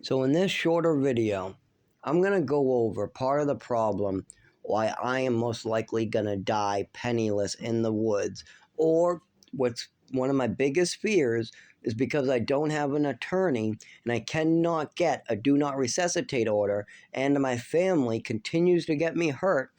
So in this shorter video, I'm going to go over part of the problem why I am most likely going to die penniless in the woods, or what's one of my biggest fears is because I don't have an attorney and I cannot get a do not resuscitate order, and my family continues to get me hurt,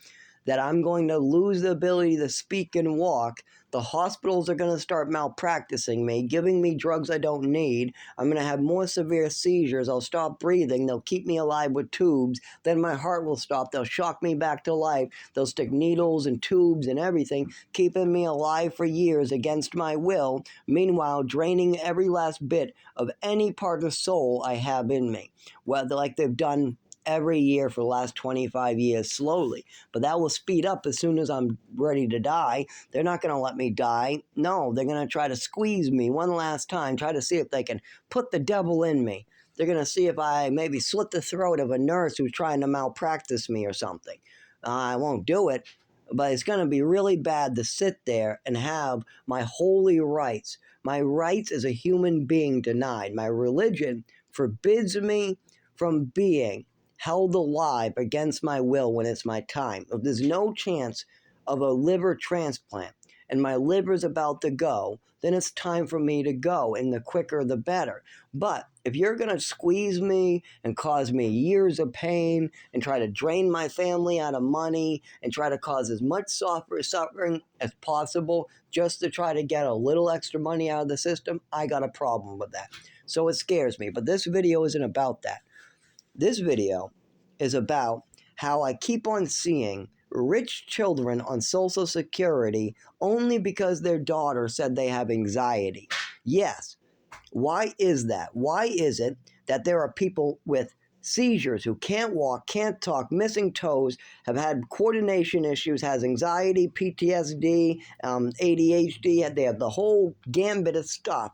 that I'm going to lose the ability to speak and walk. The hospitals are going to start malpracticing me, giving me drugs I don't need. I'm going to have more severe seizures. I'll stop breathing. They'll keep me alive with tubes. Then my heart will stop. They'll shock me back to life. They'll stick needles and tubes and everything, keeping me alive for years against my will, meanwhile draining every last bit of any part of soul I have in me. Well, like they've done every year for the last 25 years slowly. But that will speed up as soon as I'm ready to die. They're not going to let me die. No, they're going to try to squeeze me one last time, try to see if they can put the devil in me. They're going to see if I maybe slit the throat of a nurse who's trying to malpractice me or something. I won't do it, but it's going to be really bad to sit there and have my holy rights, my rights as a human being, denied. My religion forbids me from being held alive against my will when it's my time. If there's no chance of a liver transplant and my liver's about to go, then it's time for me to go, and the quicker the better. But if you're going to squeeze me and cause me years of pain and try to drain my family out of money and try to cause as much suffering as possible just to try to get a little extra money out of the system, I got a problem with that. So it scares me. But this video isn't about that. This video is about how I keep on seeing rich children on Social Security only because their daughter said they have anxiety. Yes. Why is that? Why is it that there are people with seizures who can't walk, can't talk, missing toes, have had coordination issues, has anxiety, PTSD, ADHD, they have the whole gambit of stuff,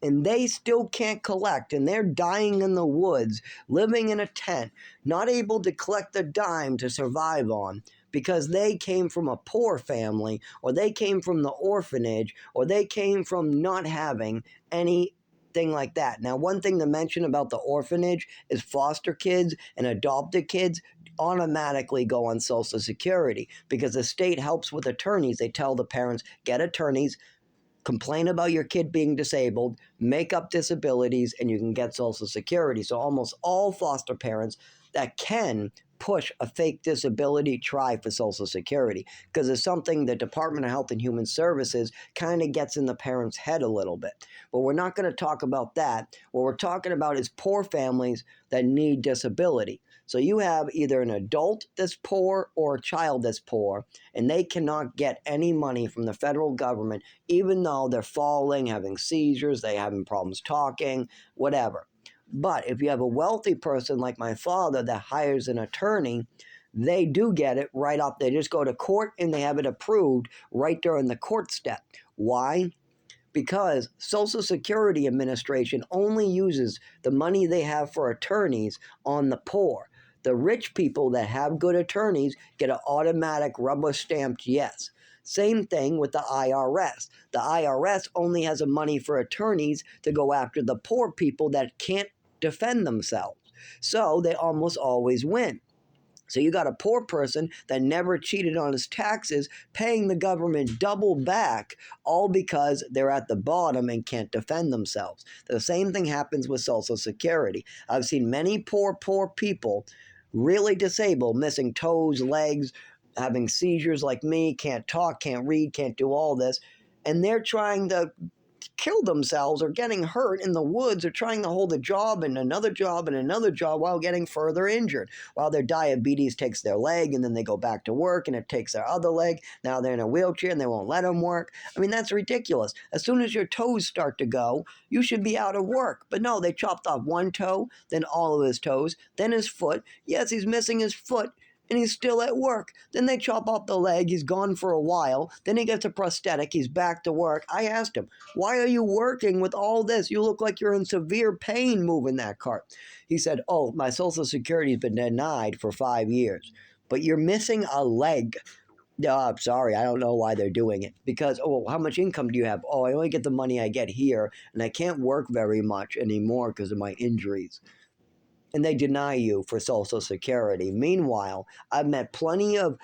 and they still can't collect, and they're dying in the woods, living in a tent, not able to collect a dime to survive on because they came from a poor family, or they came from the orphanage, or they came from not having anything like that. Now, one thing to mention about the orphanage is foster kids and adopted kids automatically go on Social Security because the state helps with attorneys. They tell the parents, get attorneys, complain about your kid being disabled, make up disabilities, and you can get Social Security. So almost all foster parents that can push a fake disability try for Social Security, because it's something the Department of Health and Human Services kind of gets in the parents' head a little bit. But we're not going to talk about that. What we're talking about is poor families that need disability. So you have either an adult that's poor or a child that's poor, and they cannot get any money from the federal government, even though they're falling, having seizures, they having problems talking, whatever. But if you have a wealthy person like my father that hires an attorney, they do get it right off. They just go to court and they have it approved right during the court step. Why? Because Social Security Administration only uses the money they have for attorneys on the poor. The rich people that have good attorneys get an automatic rubber-stamped yes. Same thing with the IRS. The IRS only has the money for attorneys to go after the poor people that can't defend themselves. So they almost always win. So you got a poor person that never cheated on his taxes paying the government double back, all because they're at the bottom and can't defend themselves. The same thing happens with Social Security. I've seen many poor people, really disabled, missing toes, legs, having seizures like me, can't talk, can't read, can't do all this, and they're trying to kill themselves or getting hurt in the woods or trying to hold a job and another job and another job while getting further injured, while their diabetes takes their leg and then they go back to work and it takes their other leg. Now they're in a wheelchair and they won't let them work. I mean, that's ridiculous. As soon as your toes start to go, you should be out of work. But no, they chopped off one toe, then all of his toes, then his foot. Yes, he's missing his foot, and he's still at work. Then they chop off the leg, he's gone for a while, then he gets a prosthetic, he's back to work. I asked him, why are you working with all this? You look like you're in severe pain moving that cart. He said, oh, my Social Security's been denied for 5 years, but you're missing a leg. No, I'm sorry, I don't know why they're doing it. Because, oh, how much income do you have? Oh, I only get the money I get here, and I can't work very much anymore because of my injuries. and they deny you for Social Security. Meanwhile, I've met plenty of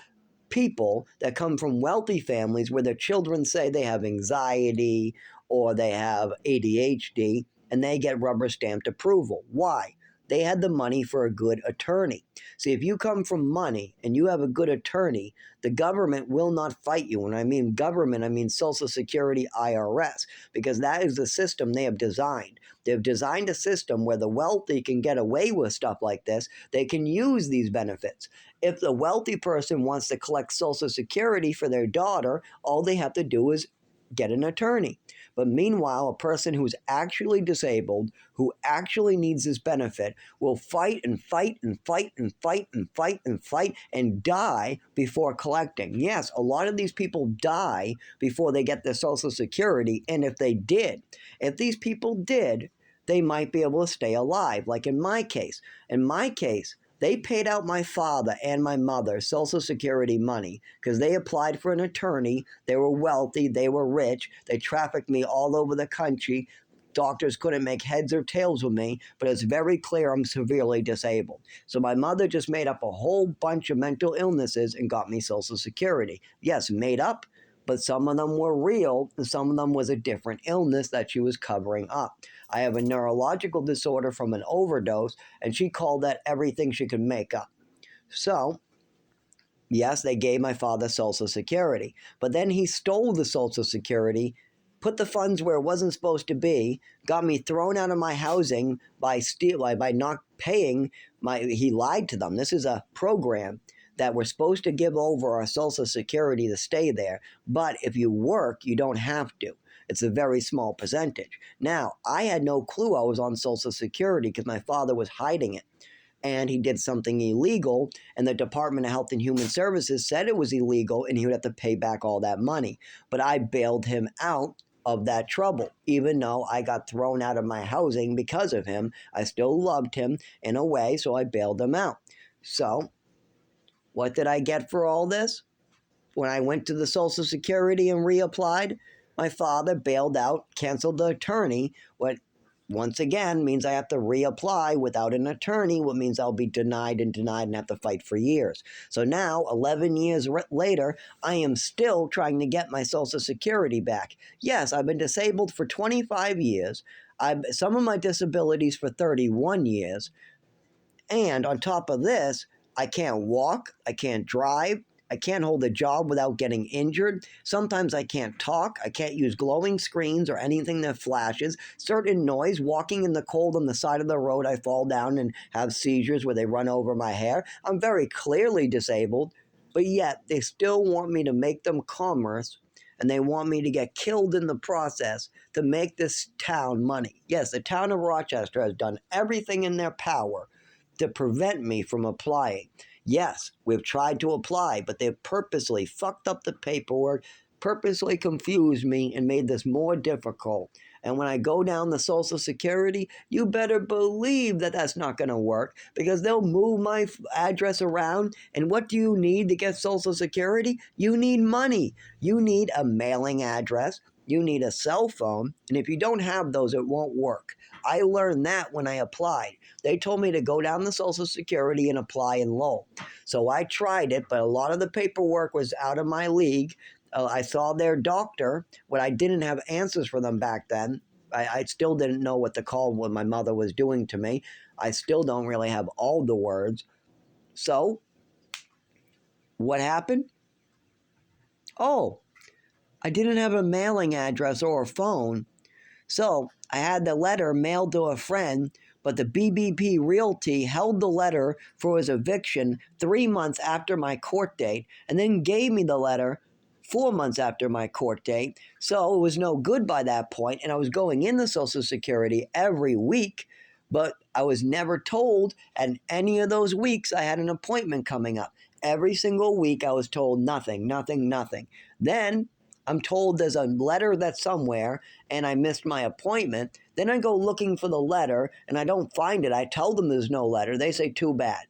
people that come from wealthy families where their children say they have anxiety or they have ADHD, and they get rubber stamped approval. Why? They had the money for a good attorney. See, if you come from money and you have a good attorney, the government will not fight you. When I mean government, I mean Social Security, IRS, because that is the system they have designed. They've designed a system where the wealthy can get away with stuff like this. They can use these benefits. If the wealthy person wants to collect Social Security for their daughter, all they have to do is get an attorney. But meanwhile, a person who's actually disabled, who actually needs this benefit, will fight and fight and fight and fight and fight and fight and die before collecting. Yes, a lot of these people die before they get their Social Security, and if if these people did, they might be able to stay alive, like in my case. In my case, they paid out my father and my mother Social Security money because they applied for an attorney. They were wealthy. They were rich. They trafficked me all over the country. Doctors couldn't make heads or tails with me, but it's very clear I'm severely disabled. So my mother just made up a whole bunch of mental illnesses and got me Social Security. Yes, made up, but some of them were real, and some of them was a different illness that she was covering up. I have a neurological disorder from an overdose, and she called that everything she could make up. So, yes, they gave my father Social Security, but then he stole the Social Security, put the funds where it wasn't supposed to be, got me thrown out of my housing by not paying my. He lied to them. This is a program that we're supposed to give over our Social Security to stay there, but if you work, you don't have to. It's a very small percentage. Now, I had no clue I was on Social Security because my father was hiding it. And he did something illegal, and the Department of Health and Human Services said it was illegal, and he would have to pay back all that money. But I bailed him out of that trouble. Even though I got thrown out of my housing because of him, I still loved him in a way, so I bailed him out. So, what did I get for all this? When I went to the Social Security and reapplied, my father bailed out, canceled the attorney, what once again means I have to reapply without an attorney, what means I'll be denied and have to fight for years. So now, 11 years later, I am still trying to get my Social Security back. Yes, I've been disabled for 25 years. Some of my disabilities for 31 years. And on top of this, I can't walk, I can't drive, I can't hold a job without getting injured. Sometimes I can't talk. I can't use glowing screens or anything that flashes. Certain noise, walking in the cold on the side of the road, I fall down and have seizures where they run over my hair. I'm very clearly disabled, but yet they still want me to make them commerce, and they want me to get killed in the process to make this town money. Yes, the town of Rochester has done everything in their power to prevent me from applying. Yes, we've tried to apply, but they've purposely fucked up the paperwork, purposely confused me, and made this more difficult. And when I go down the Social Security, you better believe that that's not going to work, because they'll move my address around. And what do you need to get Social Security? You need money. You need a mailing address. You need a cell phone. And if you don't have those, it won't work. I learned that when I applied. They told me to go down the Social Security and apply in Lowell. So I tried it, but a lot of the paperwork was out of my league. I saw their doctor, but I didn't have answers for them back then. I still didn't know what to call what my mother was doing to me. I still don't really have all the words. So, what happened? Oh, I didn't have a mailing address or a phone. So I had the letter mailed to a friend, but the BBP Realty held the letter for his eviction 3 months after my court date, and then gave me the letter 4 months after my court date. So it was no good by that point, and I was going in the Social Security every week, but I was never told, and any of those weeks I had an appointment coming up. Every single week I was told nothing, nothing, nothing. Then I'm told there's a letter that's somewhere, and I missed my appointment. Then I go looking for the letter, and I don't find it. I tell them there's no letter. They say, too bad.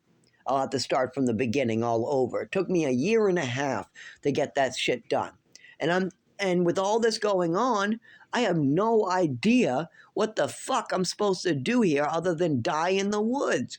I'll have to start from the beginning all over. It took me a year and a half to get that shit done. And with all this going on, I have no idea what the fuck I'm supposed to do here other than die in the woods.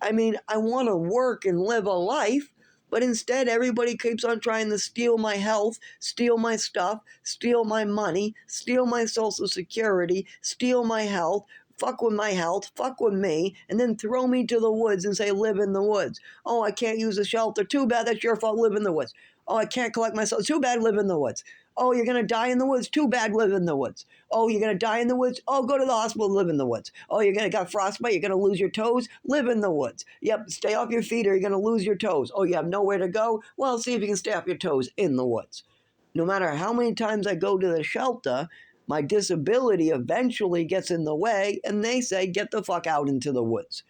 I mean, I want to work and live a life, but instead everybody keeps on trying to steal my health, steal my stuff, steal my money, steal my social security, steal my health, fuck with my health, fuck with me, and then throw me to the woods and say, live in the woods. Oh, I can't use a shelter. Too bad, that's your fault. Live in the woods. Oh, I can't collect myself. Too bad, live in the woods. Oh, you're going to die in the woods. Too bad, live in the woods. Oh, you're going to die in the woods. Oh, go to the hospital, live in the woods. Oh, you're going to got frostbite. You're going to lose your toes. Live in the woods. Yep, stay off your feet or you're going to lose your toes. Oh, you have nowhere to go? Well, see if you can stay off your toes in the woods. No matter how many times I go to the shelter, my disability eventually gets in the way and they say, get the fuck out into the woods.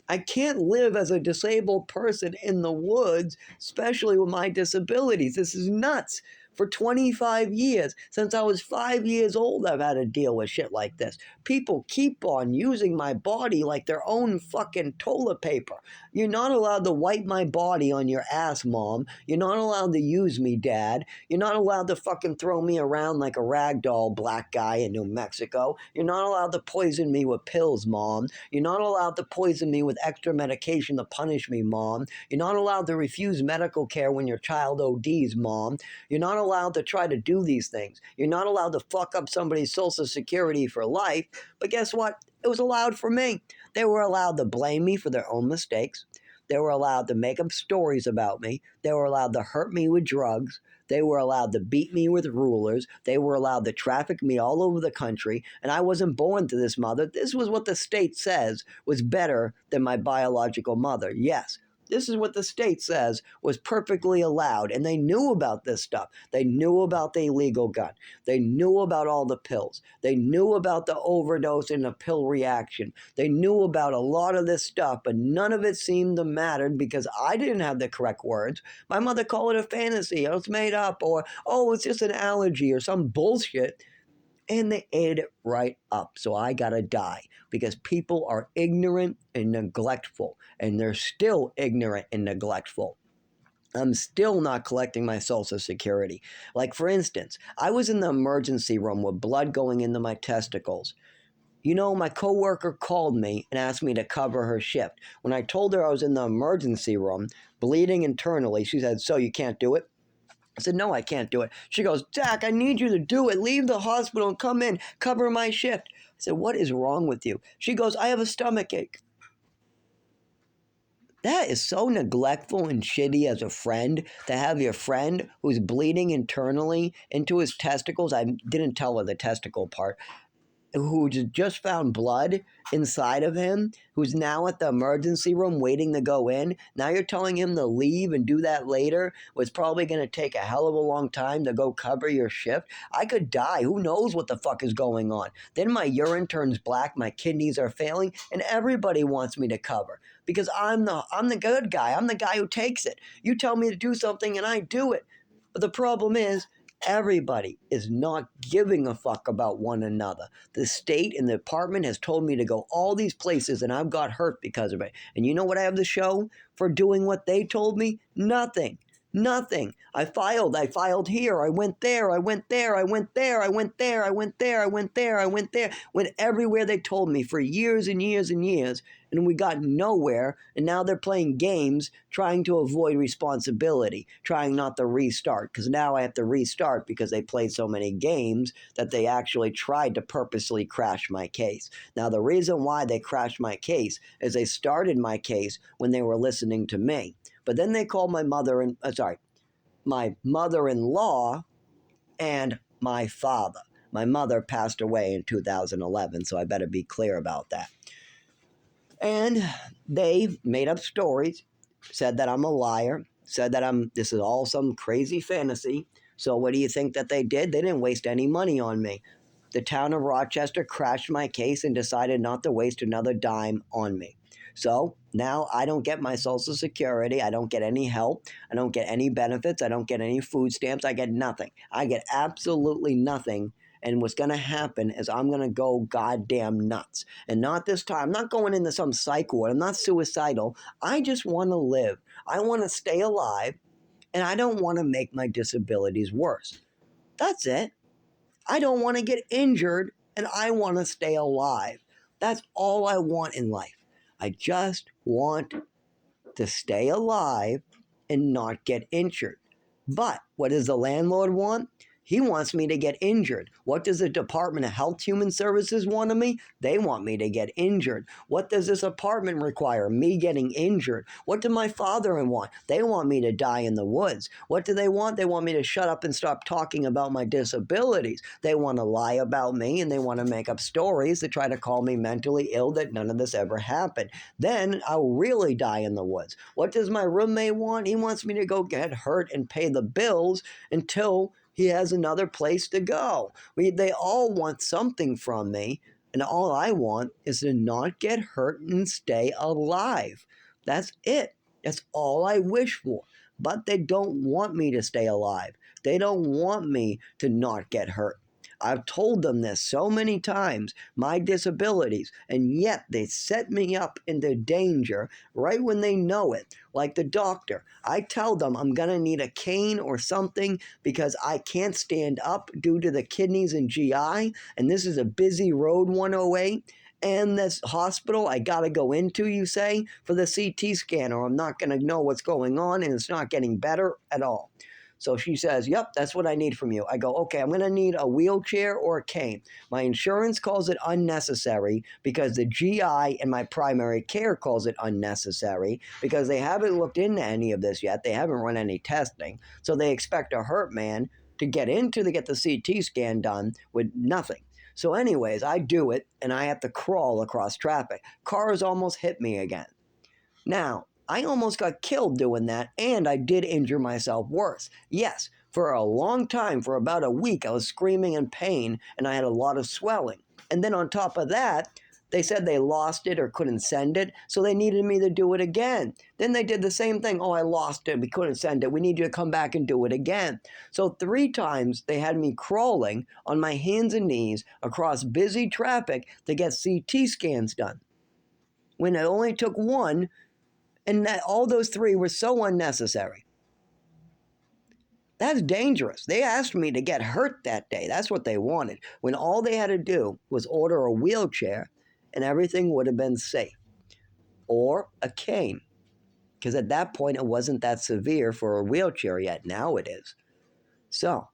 I can't live as a disabled person in the woods, especially with my disabilities. This is nuts. For 25 years, since I was 5 years old, I've had to deal with shit like this. People keep on using my body like their own fucking toilet paper. You're not allowed to wipe my body on your ass, Mom. You're not allowed to use me, Dad. You're not allowed to fucking throw me around like a ragdoll black guy in New Mexico. You're not allowed to poison me with pills, Mom. You're not allowed to poison me with extra medication to punish me, Mom. You're not allowed to refuse medical care when your child ODs, Mom. You're not allowed to try to do these things. You're not allowed to fuck up somebody's social security for life. But guess what? It was allowed for me. They were allowed to blame me for their own mistakes. They were allowed to make up stories about me. They were allowed to hurt me with drugs. They were allowed to beat me with rulers. They were allowed to traffic me all over the country. And I wasn't born to this mother. This was what the state says was better than my biological mother. Yes. This is what the state says was perfectly allowed. And they knew about this stuff. They knew about the illegal gun. They knew about all the pills. They knew about the overdose and the pill reaction. They knew about a lot of this stuff, but none of it seemed to matter because I didn't have the correct words. My mother called it a fantasy, or it's made up, or, oh, it's just an allergy, or some bullshit. And they ate it right up. So I gotta die because people are ignorant and neglectful, and they're still ignorant and neglectful. I'm still not collecting my social security. Like, for instance, I was in the emergency room with blood going into my testicles. You know, my coworker called me and asked me to cover her shift. When I told her I was in the emergency room, bleeding internally, she said, so you can't do it? I said, no, I can't do it. She goes, Zach, I need you to do it. Leave the hospital and come in. Cover my shift. I said, what is wrong with you? She goes, I have a stomach ache. That is so neglectful and shitty as a friend to have your friend who's bleeding internally into his testicles. I didn't tell her the testicle part, who just found blood inside of him, who's now at the emergency room waiting to go in. Now you're telling him to leave and do that later. Was probably going to take a hell of a long time to go cover your shift. I could die. Who knows what the fuck is going on? Then my urine turns black, my kidneys are failing, and everybody wants me to cover because I'm the good guy. I'm the guy who takes it. You tell me to do something and I do it. But the problem is, everybody is not giving a fuck about one another. The state and the department has told me to go all these places and I've got hurt because of it. And you know what I have to show for doing what they told me? Nothing. Nothing. I filed here, I went there, I went there, I went there, I went there, I went there, I went there, I went there, went everywhere they told me for years and years and years, and we got nowhere, and now they're playing games trying to avoid responsibility, trying not to restart, because now I have to restart because they played so many games that they actually tried to purposely crash my case. Now, the reason why they crashed my case is they started my case when they were listening to me. But then they called my my mother-in-law and my father. My mother passed away in 2011, so I better be clear about that. And they made up stories, said that I'm a liar, said that this is all some crazy fantasy. So what do you think that they did? They didn't waste any money on me. The town of Rochester crashed my case and decided not to waste another dime on me. So now I don't get my Social Security. I don't get any help. I don't get any benefits. I don't get any food stamps. I get nothing. I get absolutely nothing. And what's going to happen is I'm going to go goddamn nuts. And not this time. I'm not going into some psych ward. I'm not suicidal. I just want to live. I want to stay alive. And I don't want to make my disabilities worse. That's it. I don't want to get injured and I want to stay alive. That's all I want in life. I just want to stay alive and not get injured. But what does the landlord want? He wants me to get injured. What does the Department of Health Human Services want of me? They want me to get injured. What does this apartment require? Me getting injured. What do my father want? They want me to die in the woods. What do they want? They want me to shut up and stop talking about my disabilities. They want to lie about me and they want to make up stories to try to call me mentally ill that none of this ever happened. Then I'll really die in the woods. What does my roommate want? He wants me to go get hurt and pay the bills until he has another place to go. They all want something from me, and all I want is to not get hurt and stay alive. That's it. That's all I wish for. But they don't want me to stay alive. They don't want me to not get hurt. I've told them this so many times, my disabilities, and yet they set me up into danger right when they know it. Like the doctor, I tell them I'm going to need a cane or something because I can't stand up due to the kidneys and GI, and this is a busy road 108. And this hospital I got to go into, you say, for the CT scan, or I'm not going to know what's going on, and it's not getting better at all. So she says, yep, that's what I need from you. I go, okay, I'm going to need a wheelchair or a cane. My insurance calls it unnecessary because the GI and my primary care calls it unnecessary because they haven't looked into any of this yet. They haven't run any testing. So they expect a hurt man to get the CT scan done with nothing. So anyways, I do it and I have to crawl across traffic. Cars almost hit me again. Now, I almost got killed doing that, and I did injure myself worse. Yes, for a long time, for about a week, I was screaming in pain, and I had a lot of swelling. And then on top of that, they said they lost it or couldn't send it, so they needed me to do it again. Then they did the same thing. Oh, I lost it. We couldn't send it. We need you to come back and do it again. So 3 times they had me crawling on my hands and knees across busy traffic to get CT scans done. When it only took one, and that all those 3 were so unnecessary. That's dangerous. They asked me to get hurt that day. That's what they wanted. When all they had to do was order a wheelchair and everything would have been safe. Or a cane. Because at that point it wasn't that severe for a wheelchair yet. Now it is. So,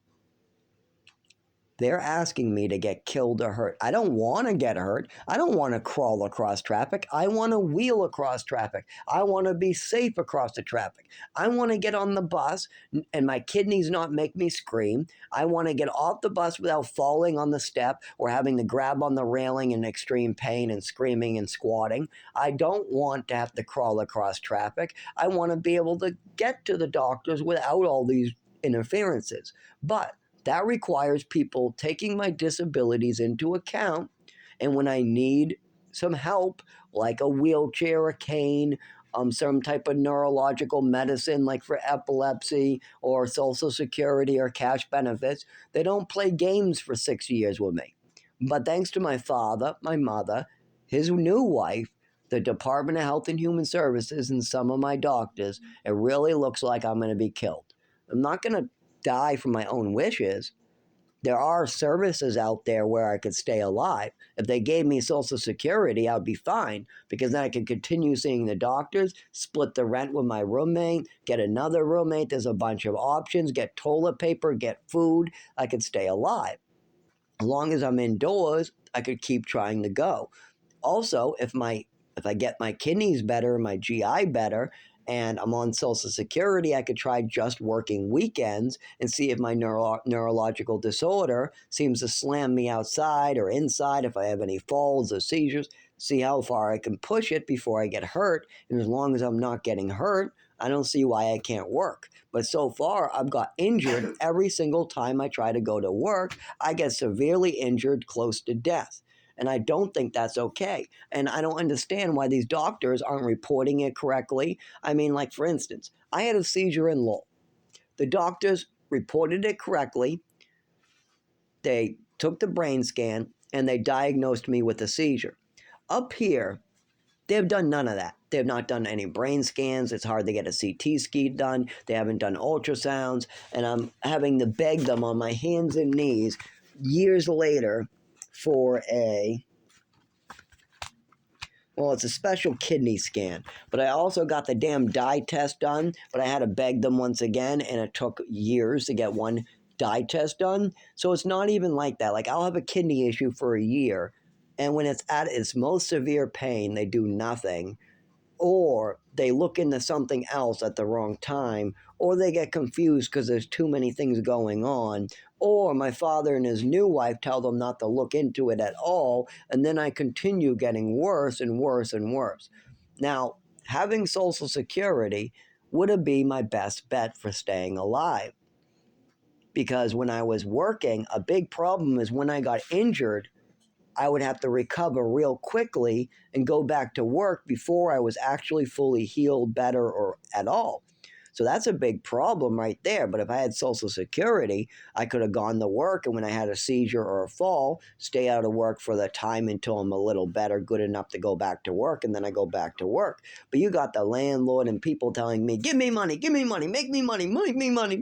they're asking me to get killed or hurt. I don't want to get hurt. I don't want to crawl across traffic. I want to wheel across traffic. I want to be safe across the traffic. I want to get on the bus and my kidneys not make me scream. I want to get off the bus without falling on the step or having to grab on the railing in extreme pain and screaming and squatting. I don't want to have to crawl across traffic. I want to be able to get to the doctors without all these interferences. But that requires people taking my disabilities into account, and when I need some help, like a wheelchair, a cane, some type of neurological medicine, like for epilepsy or Social Security or cash benefits, they don't play games for 6 years with me. But thanks to my father, my mother, his new wife, the Department of Health and Human Services, and some of my doctors, it really looks like I'm going to be killed. I'm not going to die from my own wishes. There are services out there where I could stay alive. If they gave me Social Security, I'd be fine because then I could continue seeing the doctors, split the rent with my roommate, get another roommate. There's a bunch of options, get toilet paper, get food. I could stay alive. As long as I'm indoors, I could keep trying to go. Also, if I get my kidneys better, my GI better, and I'm on Social Security, I could try just working weekends and see if my neurological disorder seems to slam me outside or inside, if I have any falls or seizures, see how far I can push it before I get hurt. And as long as I'm not getting hurt, I don't see why I can't work. But so far, I've got injured every single time I try to go to work. I get severely injured, close to death. And I don't think that's okay. And I don't understand why these doctors aren't reporting it correctly. I mean, like, for instance, I had a seizure in Lowell. The doctors reported it correctly. They took the brain scan, and they diagnosed me with a seizure. Up here, they've done none of that. They've not done any brain scans. It's hard to get a CT scan done. They haven't done ultrasounds. And I'm having to beg them on my hands and knees, years later for it's a special kidney scan. But I also got the damn dye test done, but I had to beg them once again, and it took years to get one dye test done. So it's not even like that. Like, I'll have a kidney issue for a year, and when it's at its most severe pain, they do nothing. Or they look into something else at the wrong time, or they get confused because there's too many things going on, or my father and his new wife tell them not to look into it at all, and then I continue getting worse and worse and worse. Now, having Social Security would have been my best bet for staying alive, because when I was working, a big problem is when I got injured, I would have to recover real quickly and go back to work before I was actually fully healed, better, or at all. So that's a big problem right there. But if I had Social Security, I could have gone to work, and when I had a seizure or a fall, stay out of work for the time until I'm a little better, good enough to go back to work, and then I go back to work. But you got the landlord and people telling me, give me money, make me money, make me money, make me money,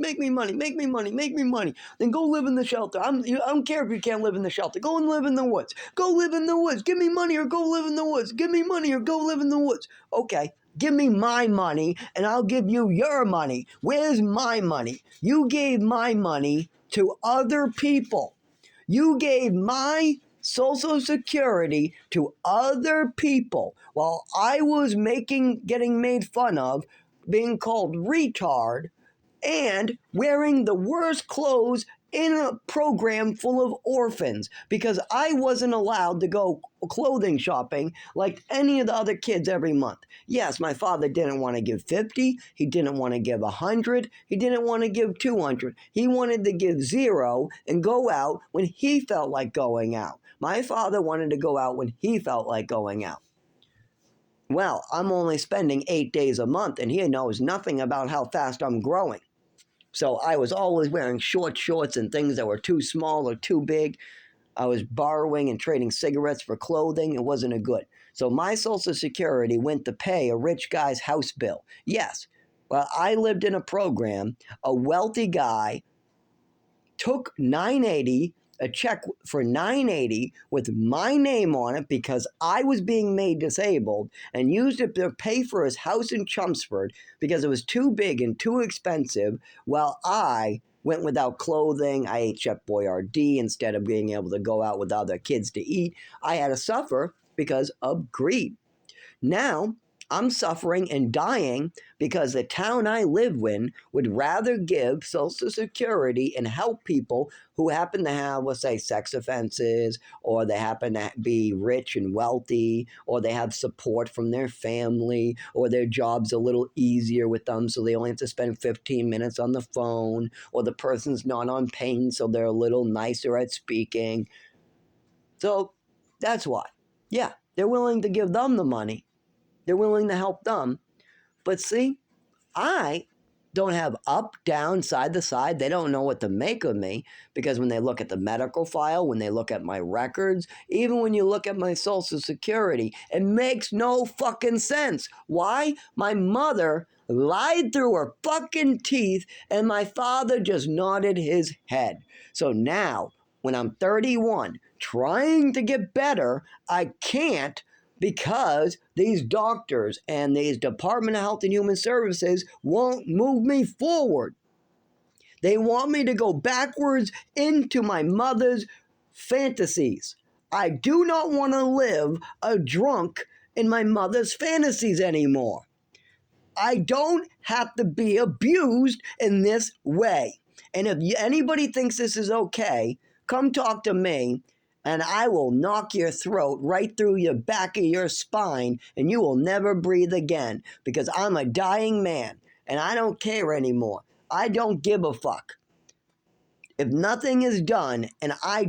make me money. Then go live in the shelter. I don't care if you can't live in the shelter. Go and live in the woods. Go live in the woods. Give me money or go live in the woods. Give me money or go live in the woods. Okay. Give me my money, and I'll give you your money. Where's my money? You gave my money to other people. You gave my Social Security to other people while I was getting made fun of, being called retard, and wearing the worst clothes in a program full of orphans, because I wasn't allowed to go clothing shopping like any of the other kids every month. Yes, my father didn't want to give 50, he didn't want to give 100, he didn't want to give 200. He wanted to give 0 and go out when he felt like going out. My father wanted to go out when he felt like going out. Well, I'm only spending 8 days a month, and he knows nothing about how fast I'm growing. So I was always wearing short shorts and things that were too small or too big. I was borrowing and trading cigarettes for clothing. It wasn't a good. So my Social Security went to pay a rich guy's house bill. Yes, well, I lived in a program. A wealthy guy took $980, a check for $980 with my name on it because I was being made disabled, and used it to pay for his house in Chelmsford because it was too big and too expensive, while I went without clothing. I ate Chef Boyardee instead of being able to go out with other kids to eat. I had to suffer because of greed. Now, I'm suffering and dying because the town I live in would rather give Social Security and help people who happen to have, let's say, sex offenses, or they happen to be rich and wealthy, or they have support from their family, or their job's a little easier with them, so they only have to spend 15 minutes on the phone, or the person's not on pain, so they're a little nicer at speaking. So that's why. Yeah, they're willing to give them the money. They're willing to help them. But see, I don't have up, down, side to side. They don't know what to make of me, because when they look at the medical file, when they look at my records, even when you look at my Social Security, it makes no fucking sense. Why? My mother lied through her fucking teeth, and my father just nodded his head. So now, when I'm 31, trying to get better, I can't, because these doctors and these Department of Health and Human Services won't move me forward. They want me to go backwards into my mother's fantasies. I do not want to live a drunk in my mother's fantasies anymore. I don't have to be abused in this way. And if anybody thinks this is okay, come talk to me, and I will knock your throat right through your back of your spine, and you will never breathe again, because I'm a dying man, and I don't care anymore. I don't give a fuck. If nothing is done, and I